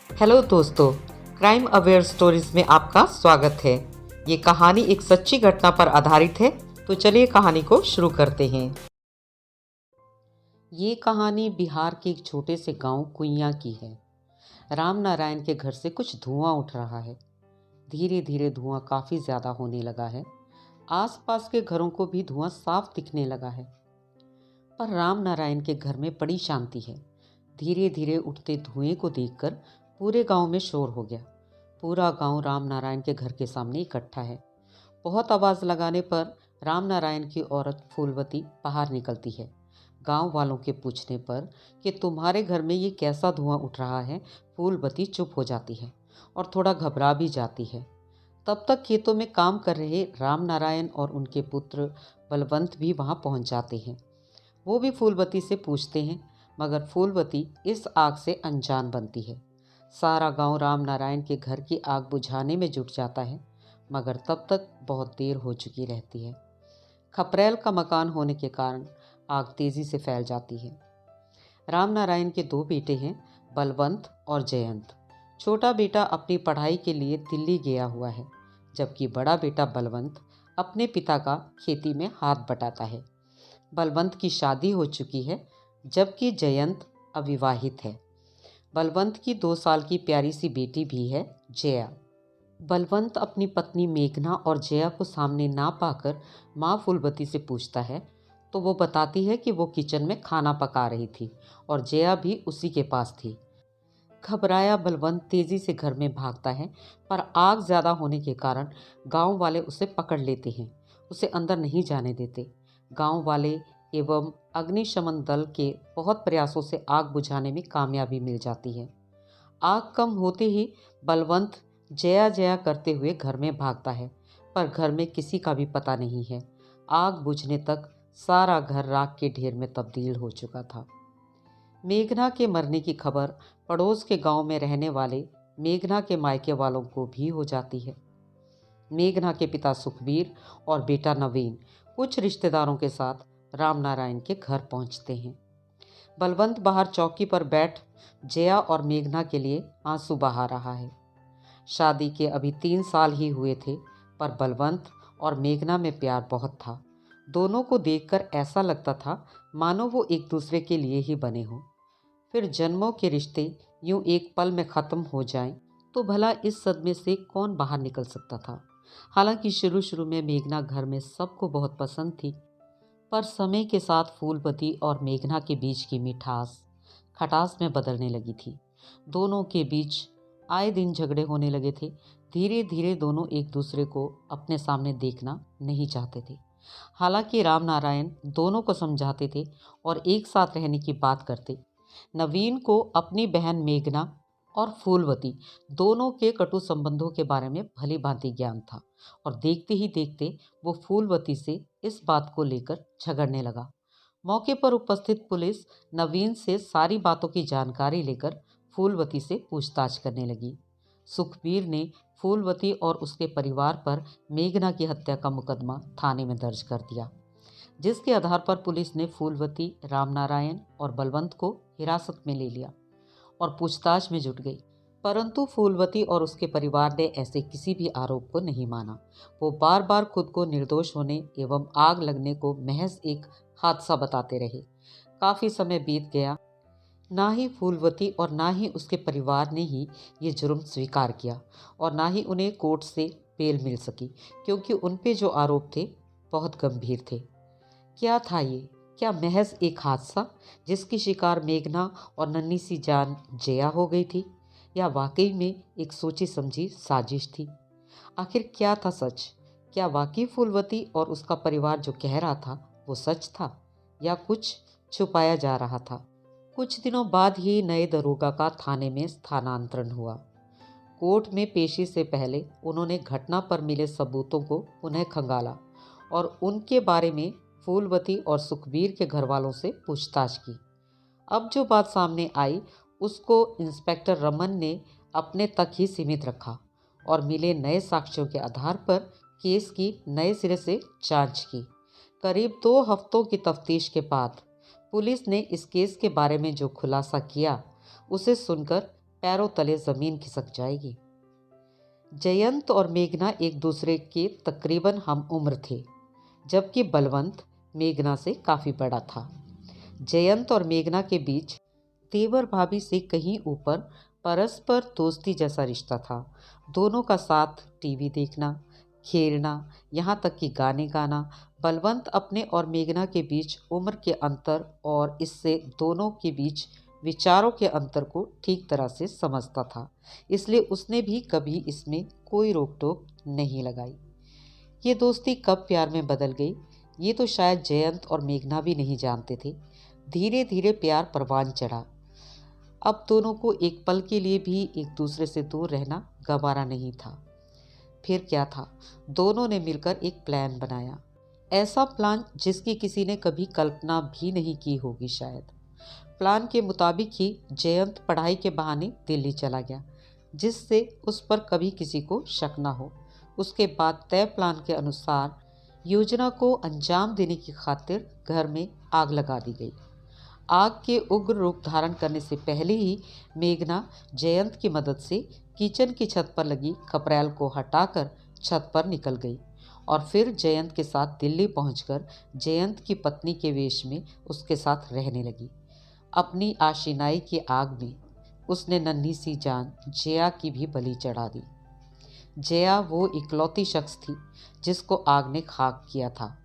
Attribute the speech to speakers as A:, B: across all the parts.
A: Hello दोस्तों, crime aware stories में आपका स्वागत है। ये कहानी एक सच्ची घटना पर आधारित है, तो चलिए कहानी को शुरू करते हैं। ये कहानी बिहार के एक छोटे से गांव कुइया की है। राम नारायण के घर से कुछ धुआं उठ रहा है। धीरे धीरे धुआं काफी ज्यादा होने लगा है। आसपास के घरों को भी धुआं साफ दिखने लगा है, पर राम नारायण के घर में बड़ी शांति है। धीरे धीरे उठते धुएं को देखकर पूरे गांव में शोर हो गया। पूरा गांव राम नारायण के घर के सामने इकट्ठा है। बहुत आवाज लगाने पर राम नारायण की औरत फूलवती बाहर निकलती है। गांव वालों के पूछने पर कि तुम्हारे घर में ये कैसा धुआं उठ रहा है, फूलवती चुप हो जाती है और थोड़ा घबरा भी जाती है। तब तक खेतों में काम कर रहे राम नारायण और उनके पुत्र बलवंत भी वहां पहुंच जाते हैं। वो भी फूलवती से पूछते हैं, मगर फूलवती इस आग से अनजान बनती है। सारा गांव राम नारायण के घर की आग बुझाने में जुट जाता है, मगर तब तक बहुत देर हो चुकी रहती है। खपरेल का मकान होने के कारण आग तेजी से फैल जाती है। राम नारायण के दो बेटे हैं, बलवंत और जयंत। छोटा बेटा अपनी पढ़ाई के लिए दिल्ली गया हुआ है, जबकि बड़ा बेटा बलवंत अपने पिता का खेती में हाथ बटाता है। बलवंत की शादी हो चुकी है, जबकि जयंत अविवाहित है। बलवंत की 2 साल की प्यारी सी बेटी भी है, जया। बलवंत अपनी पत्नी मेघना और जया को सामने ना पाकर माँ फूलवती से पूछता है, तो वो बताती है कि वो किचन में खाना पका रही थी और जया भी उसी के पास थी। घबराया बलवंत तेजी से घर में भागता है, पर आग ज्यादा होने के कारण गांव वाले उसे पकड़ लेते हैं। उसे अंदर नहीं जाने देते। गांव वाले एवं अग्निशमन दल के बहुत प्रयासों से आग बुझाने में कामयाबी मिल जाती है। आग कम होते ही बलवंत जया जया करते हुए घर में भागता है, पर घर में किसी का भी पता नहीं है। आग बुझने तक सारा घर राख के ढेर में तब्दील हो चुका था। मेघना के मरने की खबर पड़ोस के गांव में रहने वाले मेघना के मायके वालों को भी हो जाती है। मेघना के पिता सुखबीर और बेटा नवीन कुछ रिश्तेदारों के साथ राम नारायण के घर पहुंचते हैं। बलवंत बाहर चौकी पर बैठ जया और मेघना के लिए आंसू बहा रहा है। शादी के अभी 3 साल ही हुए थे, पर बलवंत और मेघना में प्यार बहुत था। दोनों को देखकर ऐसा लगता था मानो वो एक दूसरे के लिए ही बने हों। फिर जन्मों के रिश्ते यूं एक पल में खत्म हो जाएं, तो भला इस सदमे से कौन बाहर निकल सकता था। हालांकि शुरू शुरू में मेघना घर में सबको बहुत पसंद थी, पर समय के साथ फूलवती और मेघना के बीच की मिठास खटास में बदलने लगी थी। दोनों के बीच आए दिन झगड़े होने लगे थे। धीरे धीरे दोनों एक दूसरे को अपने सामने देखना नहीं चाहते थे। हालांकि राम नारायण दोनों को समझाते थे और एक साथ रहने की बात करते। नवीन को अपनी बहन मेघना और फूलवती दोनों के कटु संबंधों के बारे में भली भांति ज्ञान था, और देखते ही देखते वो फूलवती से इस बात को लेकर झगड़ने लगा। मौके पर उपस्थित पुलिस नवीन से सारी बातों की जानकारी लेकर फूलवती से पूछताछ करने लगी। सुखबीर ने फूलवती और उसके परिवार पर मेघना की हत्या का मुकदमा थाने में दर्ज कर दिया, जिसके आधार पर पुलिस ने फूलवती, रामनारायण और बलवंत को हिरासत में ले लिया और पूछताछ में जुट गई। परंतु फूलवती और उसके परिवार ने ऐसे किसी भी आरोप को नहीं माना। वो बार बार खुद को निर्दोष होने एवं आग लगने को महज एक हादसा बताते रहे। काफी समय बीत गया, ना ही फूलवती और ना ही उसके परिवार ने ही ये जुर्म स्वीकार किया, और ना ही उन्हें कोर्ट से बेल मिल सकी, क्योंकि उन पे जो आरोप थे बहुत गंभीर थे। क्या था ये? क्या महज एक हादसा जिसकी शिकार मेघना और नन्ही सी जान जया हो गई थी, या वाकई में एक सोची समझी साजिश थी? आखिर क्या था सच? क्या वाकई फूलवती और उसका परिवार जो कह रहा था वो सच था, या कुछ छुपाया जा रहा था? कुछ दिनों बाद ही नए दरोगा का थाने में स्थानांतरण हुआ। कोर्ट में पेशी से पहले उन्होंने घटना पर मिले सबूतों को पुनः खंगाला और उनके बारे में फूलवती और सुखबीर के घर वालों से पूछताछ की। अब जो बात सामने आई उसको इंस्पेक्टर रमन ने अपने तक ही सीमित रखा और मिले नए साक्ष्यों के आधार पर केस की नए सिरे से जांच की। करीब 2 हफ्तों की तफ्तीश के बाद पुलिस ने इस केस के बारे में जो खुलासा किया, उसे सुनकर पैरों तले जमीन खिसक जाएगी। जयंत और मेघना एक दूसरे के तकरीबन हम उम्र थे, जबकि बलवंत मेघना से काफी बड़ा था। जयंत और मेघना के बीच तेवर भाभी से कहीं ऊपर परस्पर दोस्ती जैसा रिश्ता था। दोनों का साथ टीवी देखना, खेलना, यहाँ तक कि गाने गाना। बलवंत अपने और मेघना के बीच उम्र के अंतर और इससे दोनों के बीच विचारों के अंतर को ठीक तरह से समझता था, इसलिए उसने भी कभी इसमें कोई रोक टोक नहीं लगाई। ये दोस्ती कब प्यार में बदल गई, ये तो शायद जयंत और मेघना भी नहीं जानते थे। धीरे धीरे प्यार परवान चढ़ा। अब दोनों को एक पल के लिए भी एक दूसरे से दूर रहना गवारा नहीं था। फिर क्या था, दोनों ने मिलकर एक प्लान बनाया। ऐसा प्लान जिसकी किसी ने कभी कल्पना भी नहीं की होगी शायद। प्लान के मुताबिक ही जयंत पढ़ाई के बहाने दिल्ली चला गया, जिससे उस पर कभी किसी को शक न हो। उसके बाद तय प्लान के अनुसार योजना को अंजाम देने की खातिर घर में आग लगा दी गई। आग के उग्र रूप धारण करने से पहले ही मेघना जयंत की मदद से किचन की छत पर लगी खपरेल को हटाकर छत पर निकल गई और फिर जयंत के साथ दिल्ली पहुंचकर जयंत की पत्नी के वेश में उसके साथ रहने लगी। अपनी आशिनाई की आग में उसने नन्ही सी जान जया की भी बलि चढ़ा दी। जया वो इकलौती शख्स थी जिसको आग ने खाक किया था।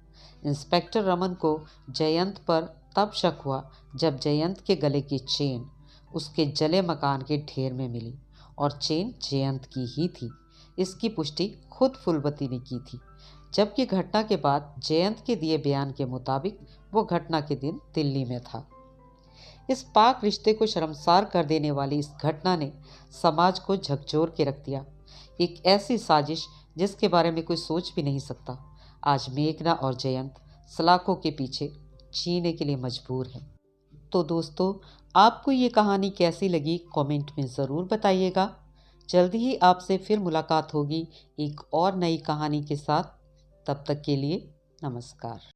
A: इंस्पेक्टर रमन को जयंत पर तब शक हुआ जब जयंत के गले की चेन उसके जले मकान के ढेर में मिली और चेन जयंत की ही थी। इसकी पुष्टि खुद फूलवती ने की थी, जबकि घटना के बाद जयंत के दिए बयान के मुताबिक वो घटना के दिन दिल्ली में था। इस पाक रिश्ते को शर्मसार कर देने वाली इस घटना ने समाज को झकझोर के रख दिया। एक ऐसी साजिश जिसके बारे में कोई सोच भी नहीं सकता। आज मेघना और जयंत सलाखों के पीछे जीने के लिए मजबूर हैं। तो दोस्तों, आपको ये कहानी कैसी लगी कमेंट में ज़रूर बताइएगा। जल्दी ही आपसे फिर मुलाकात होगी एक और नई कहानी के साथ। तब तक के लिए नमस्कार।